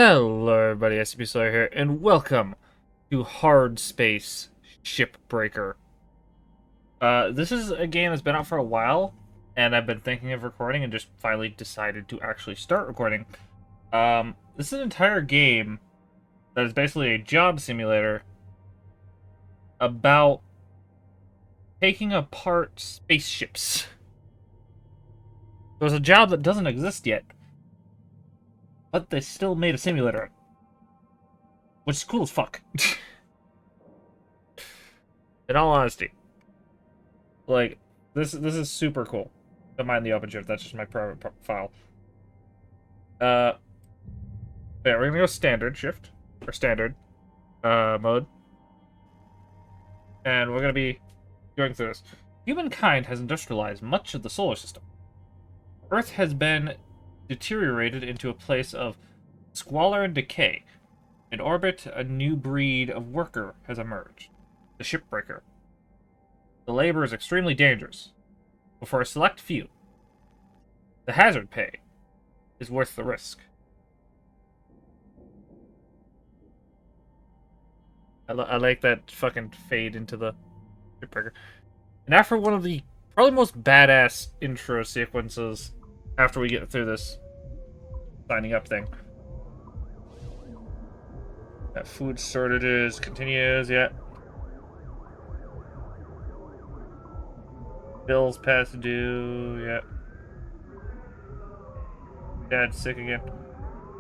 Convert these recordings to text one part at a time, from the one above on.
Hello everybody, SCP Slayer here, and welcome to Hard Space Shipbreaker. This is a game that's been out for a while, and I've been thinking of recording and just finally decided to actually start recording. This is an entire game that is basically a job simulator about taking apart spaceships. There's a job that doesn't exist yet, but they still made a simulator, which is cool as fuck. In all honesty, like this is super cool. Don't mind the OpenShift. That's just my private file. Yeah, we're gonna go standard shift or standard mode, and we're gonna be going through this. Humankind has industrialized much of the solar system. Earth has been deteriorated into a place of squalor and decay. In orbit, a new breed of worker has emerged, the shipbreaker. The labor is extremely dangerous, but for a select few, the hazard pay is worth the risk. I like that fucking fade into the shipbreaker. And after one of the probably most badass intro sequences after we get through this signing up thing. That food shortages continues, yeah. Bills past due, yeah. Dad's sick again.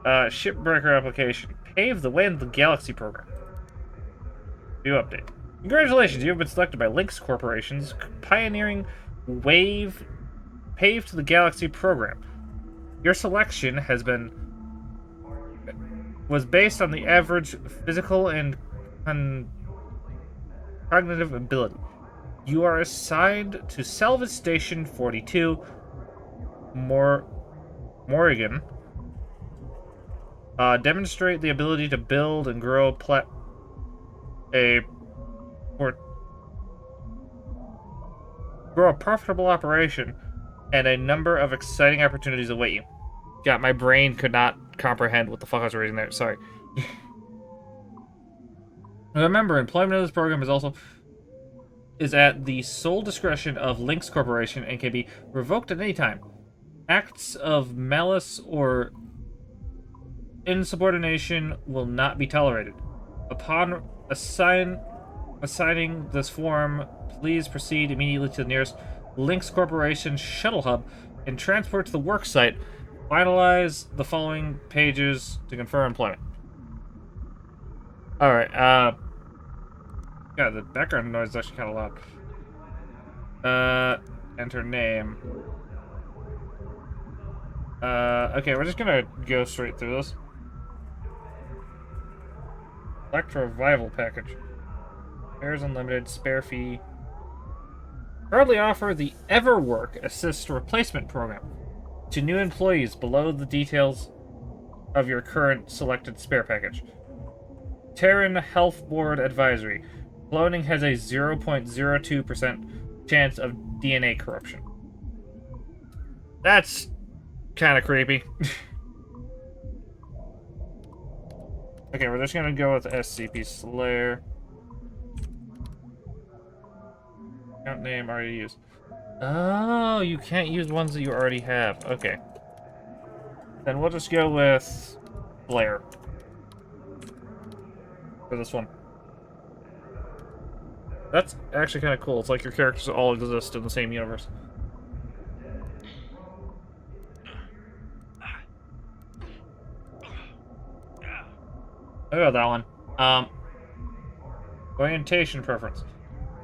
Shipbreaker application. Pave the way in the Galaxy program. New update. Congratulations, you have been selected by Lynx Corporation's pioneering Pave to the Galaxy program. Your selection was based on the average physical and cognitive ability. You are assigned to Salvage Station 42, Morrigan. Demonstrate the ability to build and grow grow a profitable operation, and a number of exciting opportunities await you. Yeah, my brain could not comprehend what the fuck I was reading there. Sorry. Remember, employment of this program is at the sole discretion of Lynx Corporation and can be revoked at any time. Acts of malice or insubordination will not be tolerated. Upon assigning this form, please proceed immediately to the nearest Lynx Corporation shuttle hub and transport to the work site. Finalize the following pages to confirm employment. Alright, yeah, the background noise is actually kind of loud. Enter name. Okay, we're just gonna go straight through this. Select revival package. Spares unlimited, spare fee. Currently offer the Everwork Assist Replacement Program to new employees below the details of your current selected spare package. Terran Health Board Advisory. Cloning has a 0.02% chance of DNA corruption. That's kind of creepy. Okay, we're just gonna go with SCP Slayer. Account name already used. Oh, you can't use ones that you already have. Okay. Then we'll just go with Blair for this one. That's actually kind of cool. It's like your characters all exist in the same universe. I got that one. Orientation preference.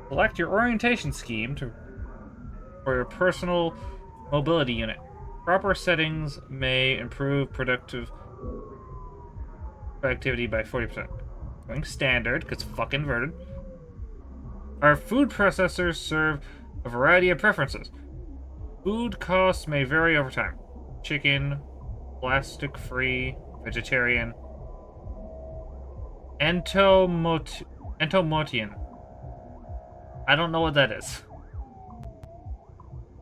Select your orientation scheme for your personal mobility unit. Proper settings may improve productivity by 40%. Going standard, because fuck inverted. Our food processors serve a variety of preferences. Food costs may vary over time. Chicken, plastic-free, vegetarian, entomotian. I don't know what that is.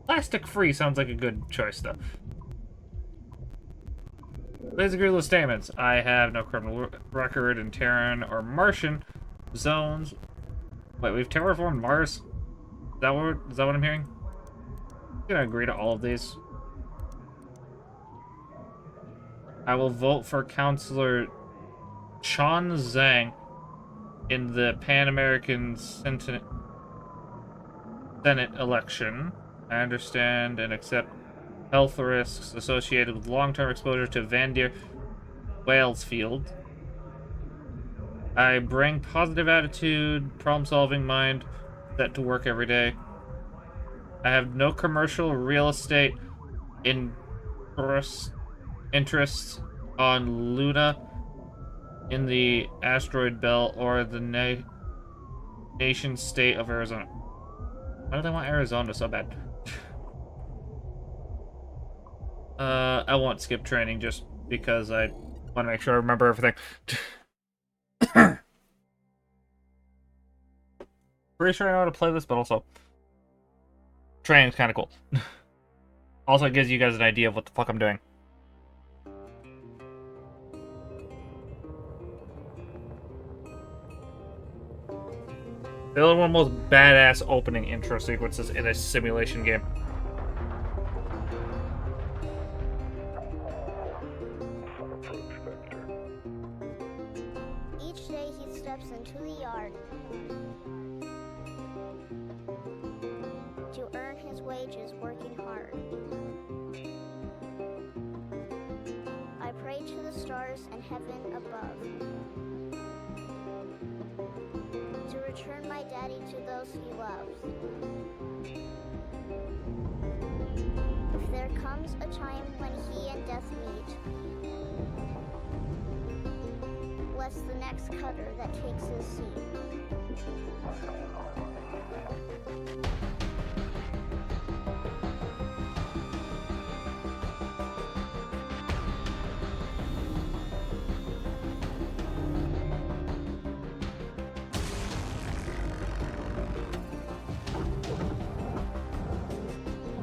Plastic-free sounds like a good choice, though. Please agree with the statements. I have no criminal record in Terran or Martian zones. Wait, we've terraformed Mars? Is that what I'm hearing? I'm gonna agree to all of these. I will vote for Councillor Chan Zhang in the Pan American Senate election. I understand and accept health risks associated with long-term exposure to Vandeer Wales Field. I bring positive attitude, problem-solving mind, set to work every day. I have no commercial real estate interest, interests on Luna in the asteroid belt or the nation state of Arizona. Why do they want Arizona so bad? I won't skip training just because I want to make sure I remember everything. Pretty sure I know how to play this, but also training's kind of cool. Also, it gives you guys an idea of what the fuck I'm doing. The other one of the most badass opening intro sequences in a simulation game. Each day he steps into the yard to earn his wages working hard. I pray to the stars and heaven above to return my daddy to those he loves. If there comes a time when he and death meet, bless the next cutter that takes his seat.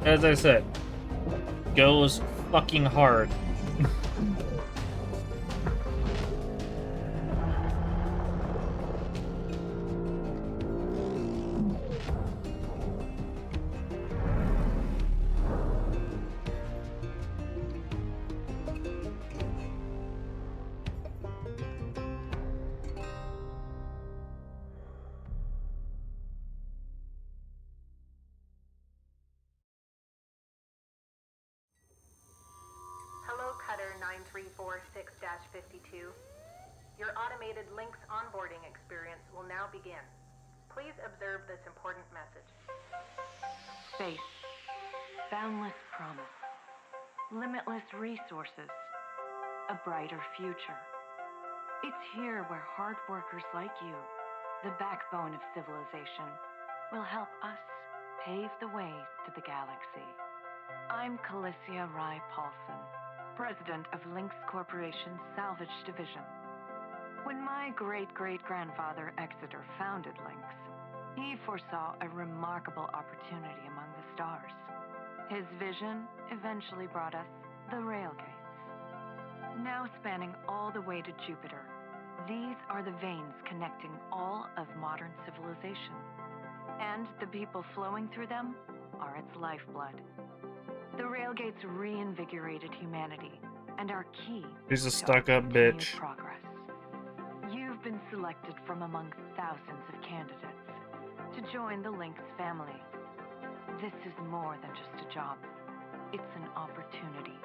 As I said, goes fucking hard. Hello, Cutter 9346-52. Your automated Lynx onboarding experience will now begin. Please observe this important message. Space. Boundless promise. Limitless resources. A brighter future. It's here where hard workers like you, the backbone of civilization, will help us pave the way to the galaxy. I'm Calicia Rai Paulson, president of Lynx Corporation's Salvage Division. When my great-great-grandfather Exeter founded Lynx, he foresaw a remarkable opportunity among the stars. His vision eventually brought us the Railgates. Now spanning all the way to Jupiter, these are the veins connecting all of modern civilization. And the people flowing through them are its lifeblood. The Railgates reinvigorated humanity and are key She's a to stuck-up our continued bitch. progress. You've been selected from among thousands of candidates to join the Lynx family. This is more than just a job. It's an opportunity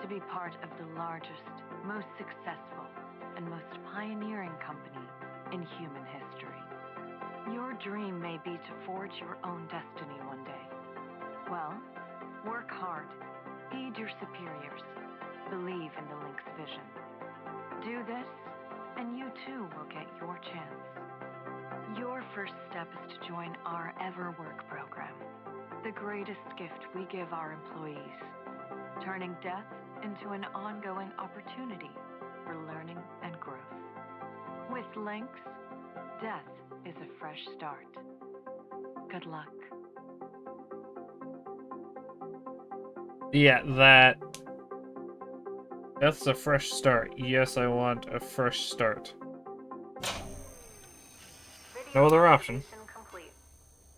to be part of the largest, most successful, and most pioneering company in human history. Your dream may be to forge your own destiny one day. Well, work hard, heed your superiors, believe in the Lynx vision. Do this, and you too will get your chance. Your first step is to join our Ever Work program, the greatest gift we give our employees, turning death into an ongoing opportunity for learning and growth. With Lynx, death is a fresh start. Good luck. Yeah, that Death's a fresh start. Yes, I want a fresh start. No other option. Video complete.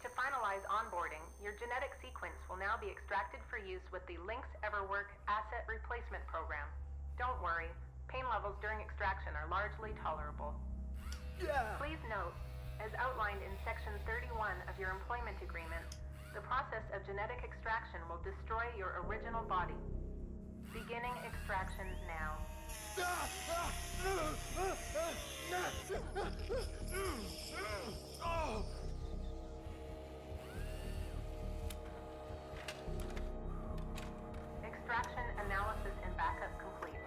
To finalize onboarding, your genetic sequence will now be extracted for use with the Lynx EverWork Asset Replacement Program. Don't worry, pain levels during extraction are largely tolerable. Please note, as outlined in Section 31 of your employment agreement, the process of genetic extraction will destroy your original body. Beginning extraction now. Extraction analysis and backup complete.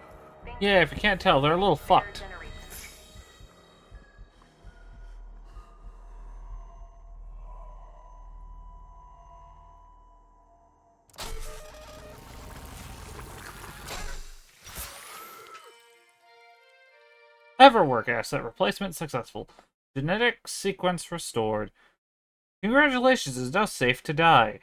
Thank Yeah, if you can't tell, they're a little for your fucked. generation. EverWork asset replacement successful. Genetic sequence restored. Congratulations, it's now safe to die.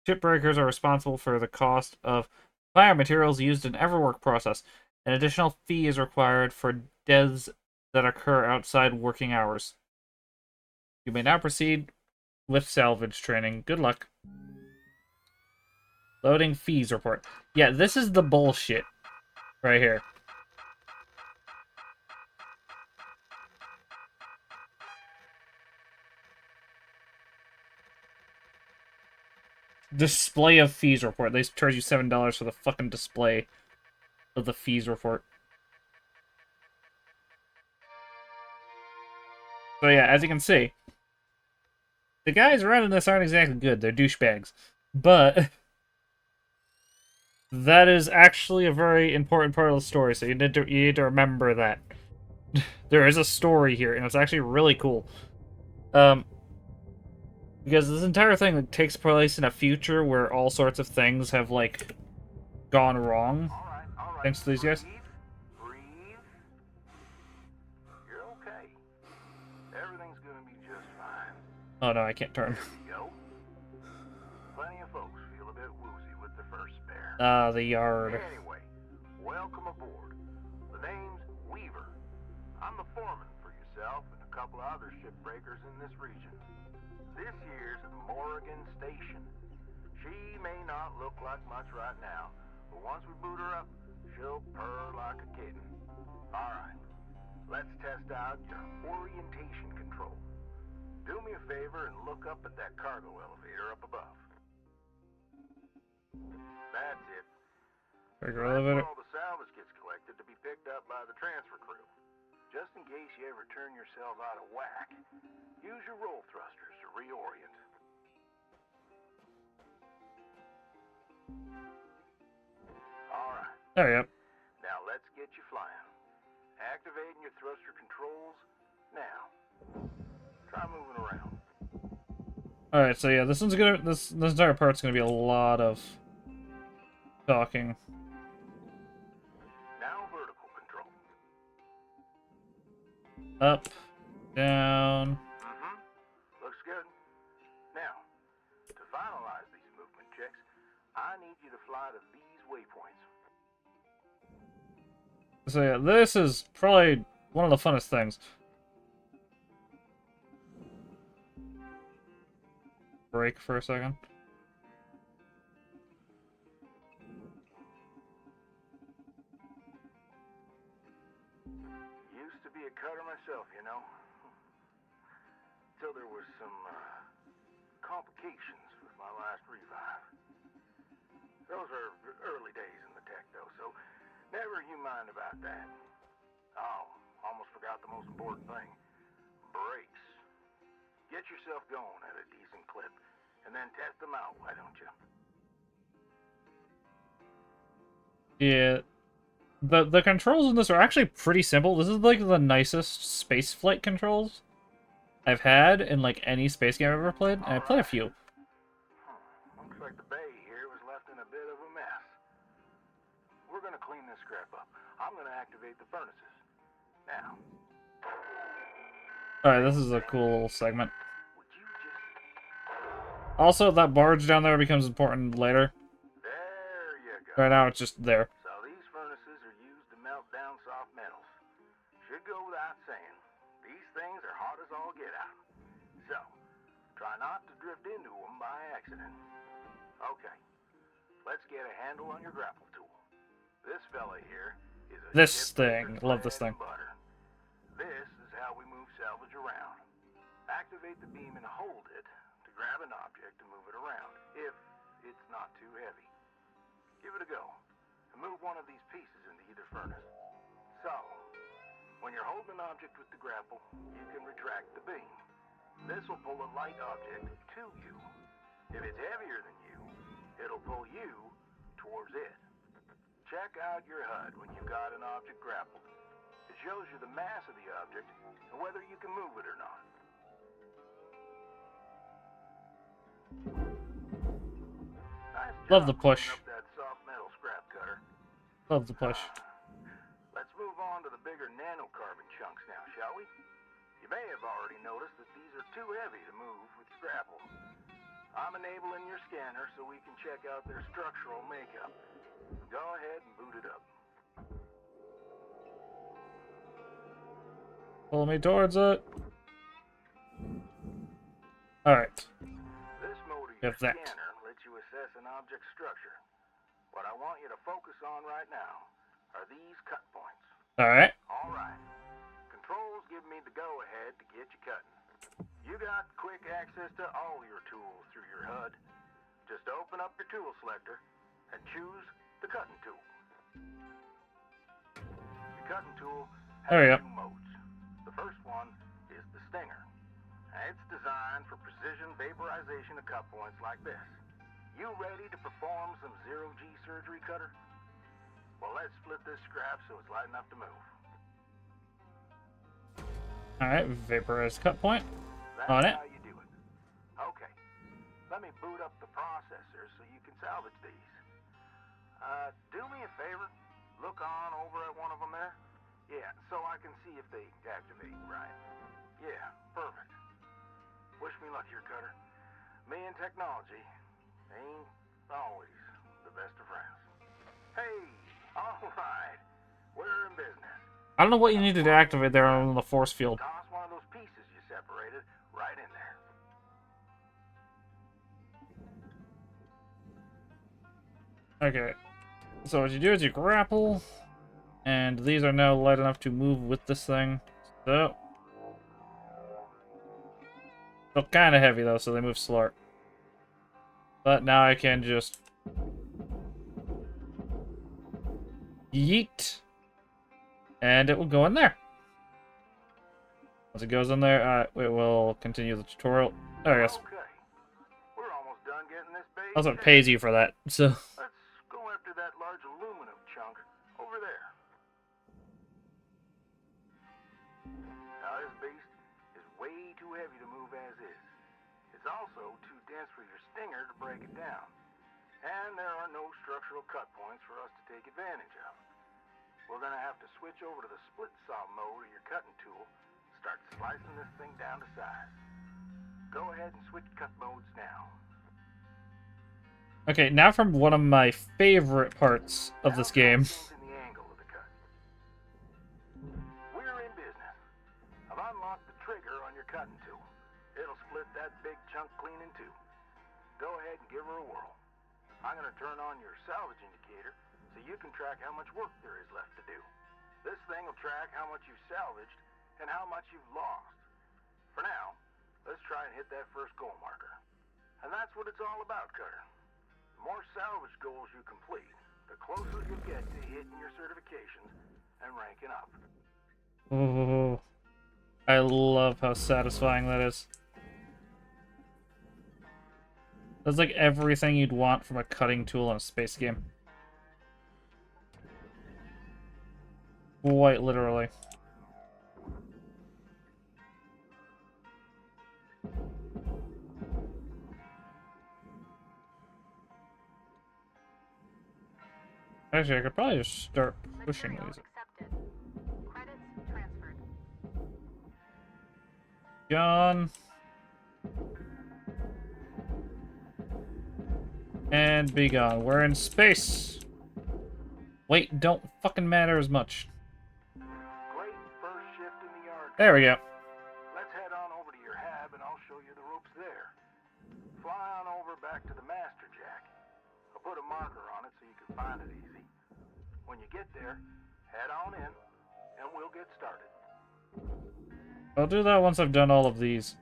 Shipbreakers are responsible for the cost of biomaterials used in EverWork process. An additional fee is required for deaths that occur outside working hours. You may now proceed with salvage training. Good luck. Loading fees report. Yeah, this is the bullshit right here. Display of fees report. They charge you $7 for the fucking display of the fees report. So yeah, as you can see, the guys running this aren't exactly good. They're douchebags. But that is actually a very important part of the story, so you need to remember that. There is a story here, and it's actually really cool. Because this entire thing takes place in a future where all sorts of things have, like, gone wrong. All right. Thanks to these guys. Breathe. You're okay. Everything's gonna be just fine. Oh no, I can't turn. There you go. Plenty of folks feel a bit woozy with their first spare. The yard. Anyway, welcome aboard. The name's Weaver. I'm the foreman for yourself and a couple of other shipbreakers in this region. This here's Morrigan Station. She may not look like much right now, but once we boot her up, she'll purr like a kitten. Alright, let's test out your orientation control. Do me a favor and look up at that cargo elevator up above. That's it. Cargo That's elevator. where all the salvage gets collected to be picked up by the transfer crew. Just in case you ever turn yourself out of whack, use your roll thrusters to reorient. Alright, There you go. now let's get you flying. Activating your thruster controls now. Try moving around. Alright, so yeah, this entire part's gonna be a lot of talking. Now vertical control. Up, down. Looks good. Now, to finalize these movement checks, I need you to fly to these waypoints. So yeah, this is probably one of the funnest things. Break for a second. Used to be a cutter myself, you know. Till there was some complications with my last revive. Those are early days in the tech, though, so never you mind about that. Oh, almost forgot the most important thing. Brakes. Get yourself going at a decent clip, and then test them out, why don't you? Yeah. The controls in this are actually pretty simple. This is like the nicest space flight controls I've had in like any space game I've ever played, and I played a few. Looks like the bay here was left in a bit of a mess. We're gonna clean this crap up. I'm gonna activate the furnaces. Now. Alright, this is a cool little segment. Would you just... Also, that barge down there becomes important later. There you go. Right now, it's just there. So these These things are hot as all get out. So, try not to drift into them by accident. Okay, let's get a handle on your grapple tool. This fella here is a This shipbreaker thing. Love this bread thing. and butter. This is how we move salvage around. Activate the beam and hold it to grab an object and move it around, if it's not too heavy. Give it a go, and move one of these pieces into either furnace. So, when you're holding an object with the grapple, you can retract the beam. This will pull a light object to you. If it's heavier than you, it'll pull you towards it. Check out your HUD when you've got an object grappled. It shows you the mass of the object and whether you can move it or not. Nice Love the job push. cleaning up that soft metal scrap cutter. Love the push. Let's move on to the bigger nanocarbon chunks now, shall we? You may have already noticed that these are too heavy to move with your grapple. I'm enabling your scanner so we can check out their structural makeup. Go ahead and boot it up. Pull me towards it. Alright. This mode of Have your that. scanner lets you assess an object's structure. What I want you to focus on right now are these cut points. Alright. All right. Controls give me the go-ahead to get you cutting. You got quick access to all your tools through your HUD. Just open up your tool selector and choose the cutting tool. The cutting tool has There we go. two modes. The first one is the stinger. It's designed for precision vaporization of cut points like this. You ready to perform some zero-G surgery, Cutter? Well, let's split this scrap so it's light enough to move. Alright, vaporized cut point. That's On it. how you do it. Okay. Let me boot up the processor so you can salvage these. Do me a favor. Look on over at one of them there. Yeah, so I can see if they activate right. Yeah, perfect. Wish me luck here, Cutter. Me and technology ain't always the best of friends. Hey, all right. We're in business. I don't know what you needed to activate there on the force field. Toss one of those pieces you separated right in there. Okay. So what you do is you grapple, and these are now light enough to move with this thing. So, still kind of heavy though, so they move slower. But now I can just yeet, and it will go in there. Once it goes in there, it will continue the tutorial. There it goes. Okay. We're almost done getting this baby. Also, it pays you for that, so. Let's go after that large aluminum chunk over there. Now this beast is way too heavy to move as is. It's also too dense for your stinger to break it down. And there are no structural cut points for us to take advantage of. We're gonna have to switch over to the split saw mode of your cutting tool. Start slicing this thing down to size. Go ahead and switch cut modes now. Okay, now from one of my favorite parts of this game. Changing the angle of the cut. We're in business. I've unlocked the trigger on your cutting tool. It'll split that big chunk clean in two. Go ahead and give her a whirl. I'm going to turn on your salvage indicator so you can track how much work there is left to do. This thing will track how much you've salvaged and how much you've lost. For now, let's try and hit that first goal marker. And that's what it's all about, Cutter. The more salvage goals you complete, the closer you get to hitting your certifications and ranking up. Oh, I love how satisfying that is. That's like everything you'd want from a cutting tool in a space game. Quite literally. Actually, I could probably just start pushing Material these. accepted. Credits transferred. Gone. And be gone. We're in space. Weight don't fucking matter as much. Great first shift in the yard. There we go. back to the Master Jack. I'll put a marker on it so you can find it easy. When you get there, head on in, and we'll get started. I'll do that once I've done all of these.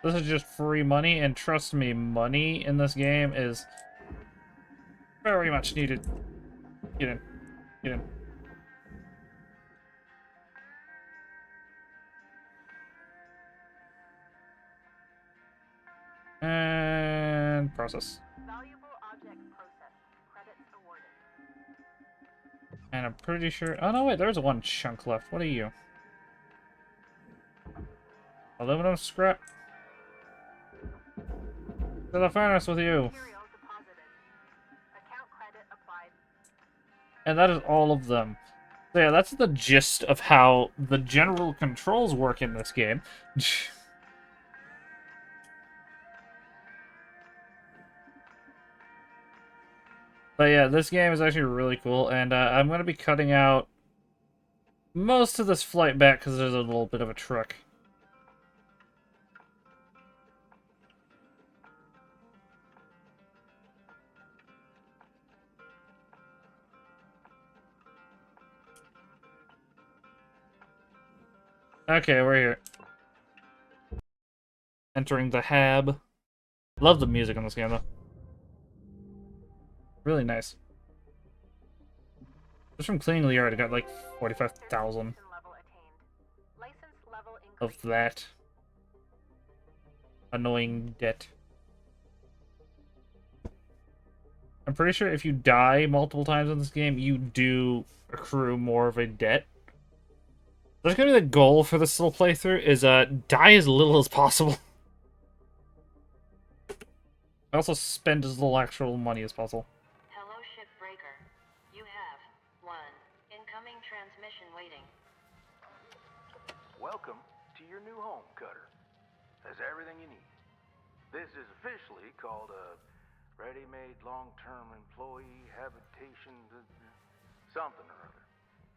This is just free money, and trust me, money in this game is very much needed. Get in. Get in. And process. Valuable object processed. Credits awarded. And I'm pretty sure... Oh, no, wait, there's one chunk left. What are you? Aluminum scrap? To the furnace with you. Material deposited. Account credit applied. And that is all of them. So yeah, that's the gist of how the general controls work in this game. But yeah, this game is actually really cool, and I'm going to be cutting out most of this flight back because there's a little bit of a truck. Okay, we're here. Entering the hab. Love the music on this game, though. Really nice. Just from cleaning the yard, I got like 45,000 Level attained. License level of increased. that annoying debt. I'm pretty sure if you die multiple times in this game, you do accrue more of a debt. That's gonna be the goal for this little playthrough, is die as little as possible. I also spend as little actual money as possible. Hello, shipbreaker. You have one incoming transmission waiting. Welcome to your new home, Cutter. Has everything you need. This is officially called a ready-made long-term employee habitation something or other.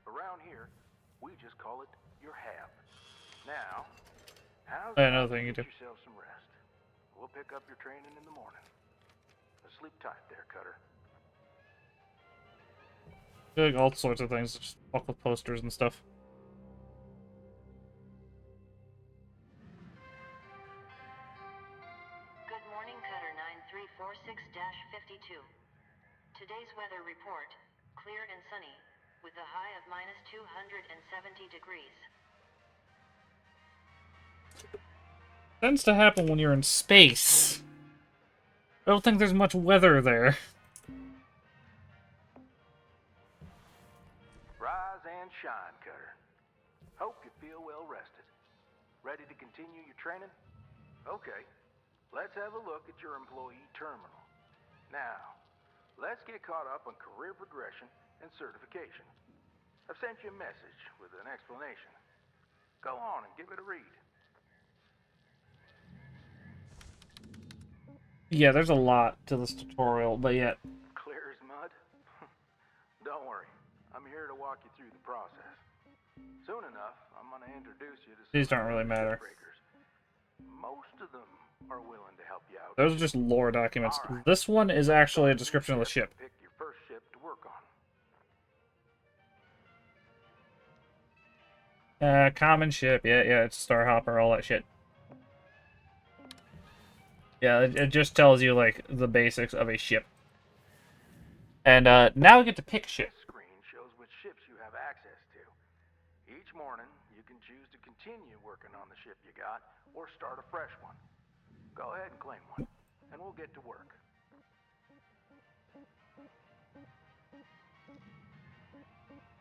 Around here, we just call it your hab. Now, how's Another about thing you get do. yourself some rest? We'll pick up your training in the morning. Sleep tight there, Cutter. Doing all sorts of things, just fuck with posters and stuff. Good morning, Cutter 9346-52. Today's weather report, clear and sunny, with a high of minus 270 degrees. Tends to happen when you're in space. I don't think there's much weather there. Rise and shine, Cutter. Hope you feel well rested. Ready to continue your training? Okay, let's have a look at your employee terminal. Now, let's get caught up on career progression and certification. I've sent you a message with an explanation. Go on and give it a read. Yeah, there's a lot to this tutorial, but yeah. Clear as mud? Don't worry, I'm here to walk you through the process. Soon enough, I'm going to introduce you to some These don't really matter. shipbreakers. Most of them are willing to help you out. Those are just lore documents. All right. This one is actually a description of the ship. Pick your first ship to work on. Common ship. Yeah, it's Starhopper, all that shit. Yeah, it just tells you, like, the basics of a ship. And, now we get to pick a ship. This screen shows which ships you have access to. Each morning, you can choose to continue working on the ship you got, or start a fresh one. Go ahead and claim one, and we'll get to work.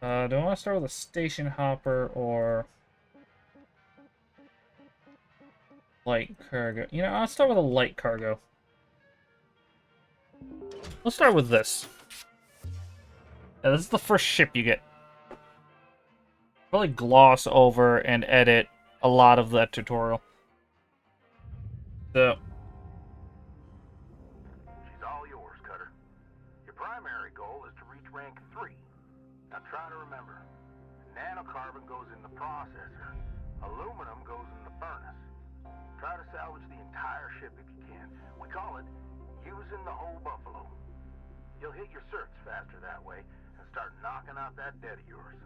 Do I want to start with a station hopper or light cargo? You know, I'll start with a light cargo. Let's start with this. Yeah, this is the first ship you get. Probably gloss over and edit a lot of that tutorial. So, She's all yours. Carbon goes in the processor. Aluminum goes in the furnace. Try to salvage the entire ship if you can. We call it using the whole buffalo. You'll hit your certs faster that way and start knocking out that debt of yours.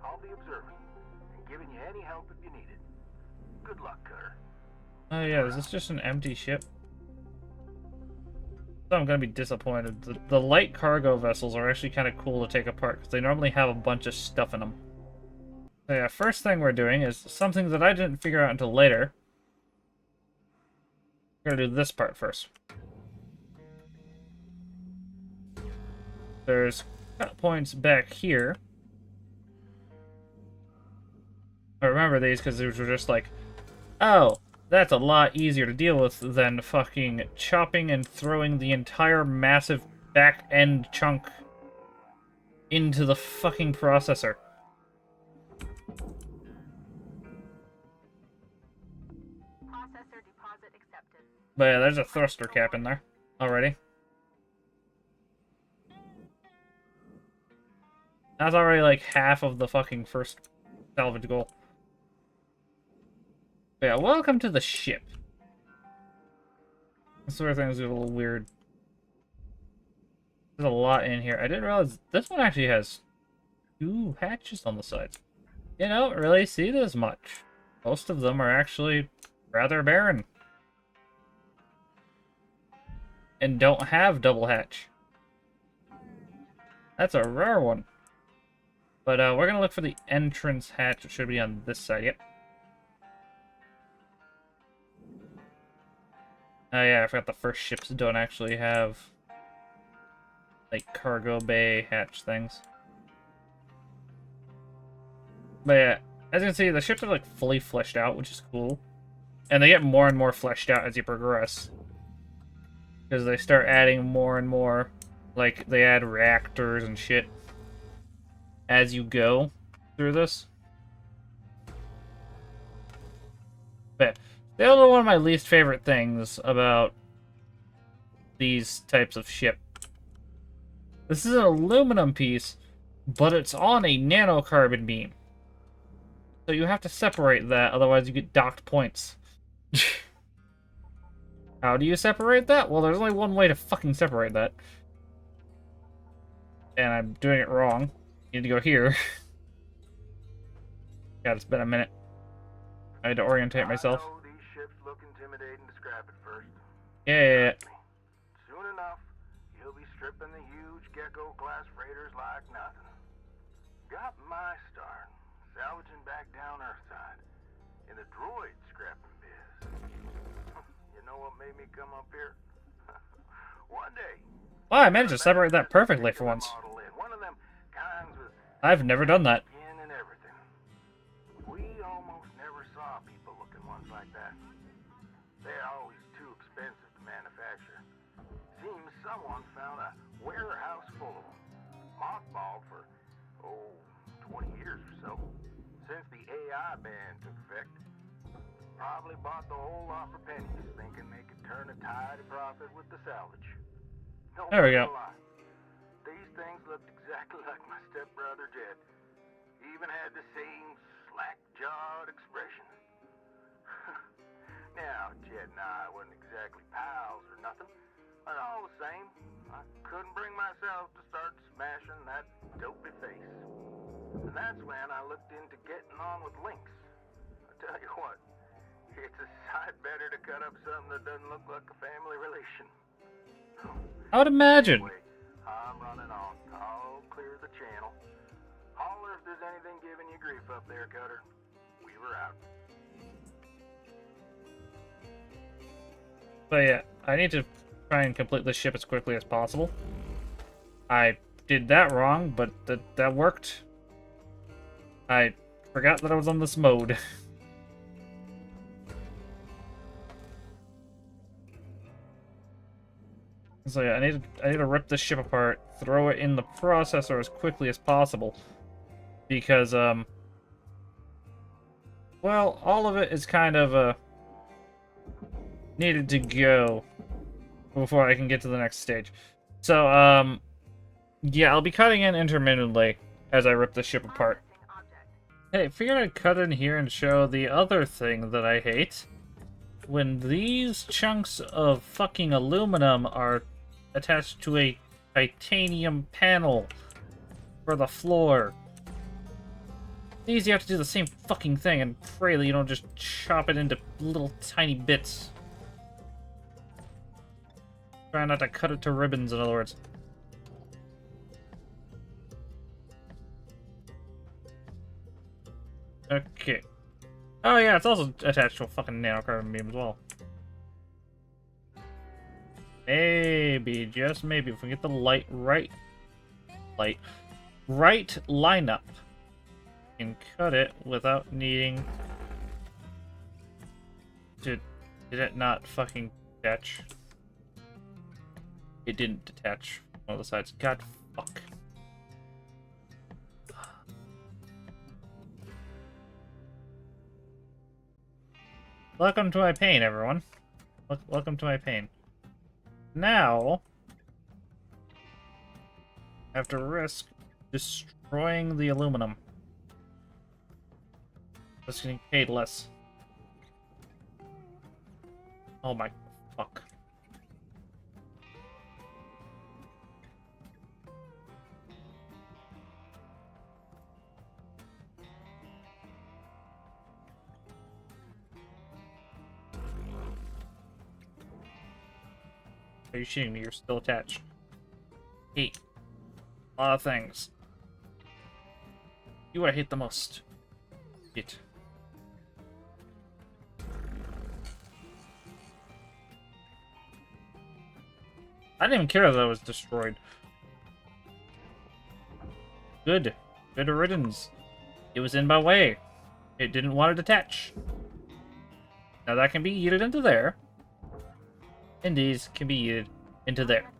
I'll be observing and giving you any help if you need it. Good luck, Cutter. Oh yeah, is this just an empty ship? So I'm gonna be disappointed. The light cargo vessels are actually kind of cool to take apart because they normally have a bunch of stuff in them. So yeah, first thing we're doing is something that I didn't figure out until later. We're gonna do this part first. There's cut points back here. I remember these because these were just like, oh, that's a lot easier to deal with than fucking chopping and throwing the entire massive back end chunk into the fucking processor. Processor deposit accepted. But yeah, there's a thruster cap in there already. That's already like half of the fucking first salvage goal. But yeah, welcome to the ship. This sort of things are a little weird. There's a lot in here. I didn't realize this one actually has 2 hatches on the sides. You don't really see this much. Most of them are actually rather barren. And don't have double hatch. That's a rare one. But we're going to look for the entrance hatch. It should be on this side. Yep. Oh yeah, I forgot the first ships don't actually have like cargo bay hatch things. But yeah, as you can see, the ships are like fully fleshed out, which is cool. And they get more and more fleshed out as you progress. Because they start adding more and more, like they add reactors and shit as you go through this. But the other one of my least favorite things about these types of ship. This is an aluminum piece, but it's on a nanocarbon beam. So you have to separate that, otherwise you get docked points. How do you separate that? Well, there's only one way to fucking separate that. And I'm doing it wrong. You need to go here. God, it's been a minute. I had to orientate myself. I know these ships look intimidating to scrap at first. Yeah. Soon enough, you'll be stripping the huge Gecko-class freighters like nothing. Got my start salvaging back down Earthside in the droid scrapping biz. You know what made me come up here? One day. Well, I managed to separate that perfectly for once. One of them kinds with I've never done that. skin and everything. We almost never saw people looking ones like that. They're always too expensive to manufacture. Seems someone found a warehouse full of them, mothballed for, 20 years or so. Since the AI ban took effect, probably bought the whole lot for pennies, thinking they could turn a tide of profit with the salvage. Don't There we go. lie. These things looked exactly like my stepbrother Jed. Even had the same slack-jawed expression. Now, Jed and I wasn't exactly pals or nothing, but all the same, I couldn't bring myself to start smashing that dopey face. And that's when I looked into getting on with Lynx. I tell you what, it's a sight better to cut up something that doesn't look like a family relation. I would imagine. Anyway, I'm running on. I'll clear the channel. Holler if there's anything giving you grief up there, Cutter. We were out. But yeah, I need to try and complete this ship as quickly as possible. I did that wrong, but that worked. I forgot that I was on this mode. So yeah, I need to rip this ship apart, throw it in the processor as quickly as possible, because well, all of it is kind of needed to go before I can get to the next stage. So yeah, I'll be cutting in intermittently as I rip the ship apart. Processing object. Hey, figured I'd cut in here and show the other thing that I hate. When these chunks of fucking aluminum are attached to a titanium panel for the floor. These you have to do the same fucking thing and pray that you don't just chop it into little tiny bits. Try not to cut it to ribbons, in other words. Okay. Oh yeah, it's also attached to a fucking nanocarbon beam as well. Maybe, just maybe, if we get the right lineup, and cut it without needing to. Did it not fucking detach? It didn't detach one of the sides. God fuck. Welcome to my pain, everyone. Welcome to my pain. Now, I have to risk destroying the aluminum. Just getting paid less. Oh my fuck. Are you shitting me? You're still attached. Hate. A lot of things. You I hate the most. Shit. I didn't even care that it was destroyed. Good. Good riddance. It was in my way. It didn't want to detach. Now that can be yeeted into there. And these can be yeeted into there.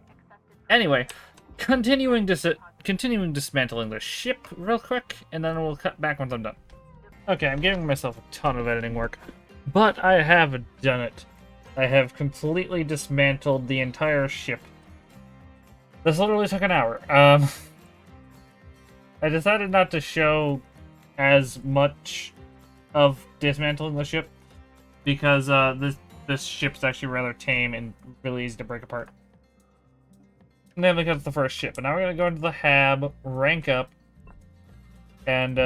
Anyway, continuing dismantling the ship real quick, and then we'll cut back once I'm done. Okay, I'm giving myself a ton of editing work, but I have done it. I have completely dismantled the entire ship. This literally took an hour. I decided not to show as much of dismantling the ship because this ship's actually rather tame and really easy to break apart. And then because it's the first ship, and now we're gonna go into the hab, rank up, and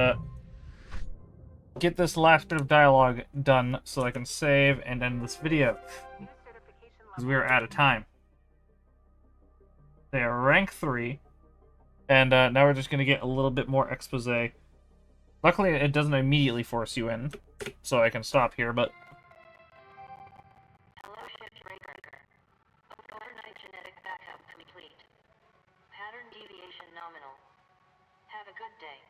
get this last bit of dialogue done so I can save and end this video. Because we are out of time. They are rank 3. And now we're just going to get a little bit more expose. Luckily, it doesn't immediately force you in. So I can stop here, but... Hello, shipbreaker. Overnight genetic backup complete. Pattern deviation nominal. Have a good day.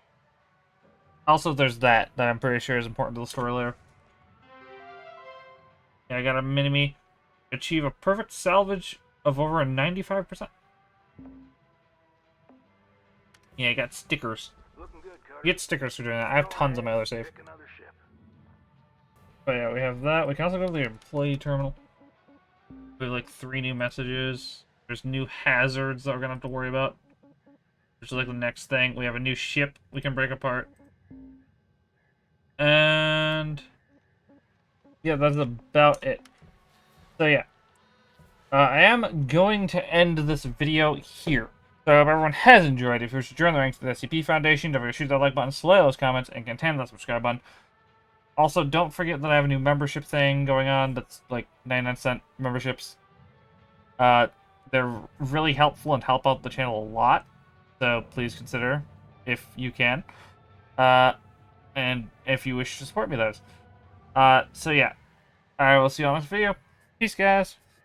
Also, there's that I'm pretty sure is important to the story later. Yeah, I got a mini-me. Achieve a perfect salvage of over a 95%. Yeah, I got stickers. Looking good, Carter. You get stickers for doing that. I have tons on my other save. Pick another ship. But yeah, we have that. We can also go to the employee terminal. We have like 3 new messages. There's new hazards that we're gonna have to worry about. Which is like the next thing. We have a new ship we can break apart. And yeah, that's about it. So yeah. I am going to end this video here. So if everyone has enjoyed, if you wish to join the ranks of the SCP Foundation, don't forget to shoot that like button, slay those comments, and contend that subscribe button. Also, don't forget that I have a new membership thing going on that's like 99-cent memberships. They're really helpful and help out the channel a lot. So please consider if you can. And if you wish to support me, those. So yeah. I will see you on this video. Peace, guys.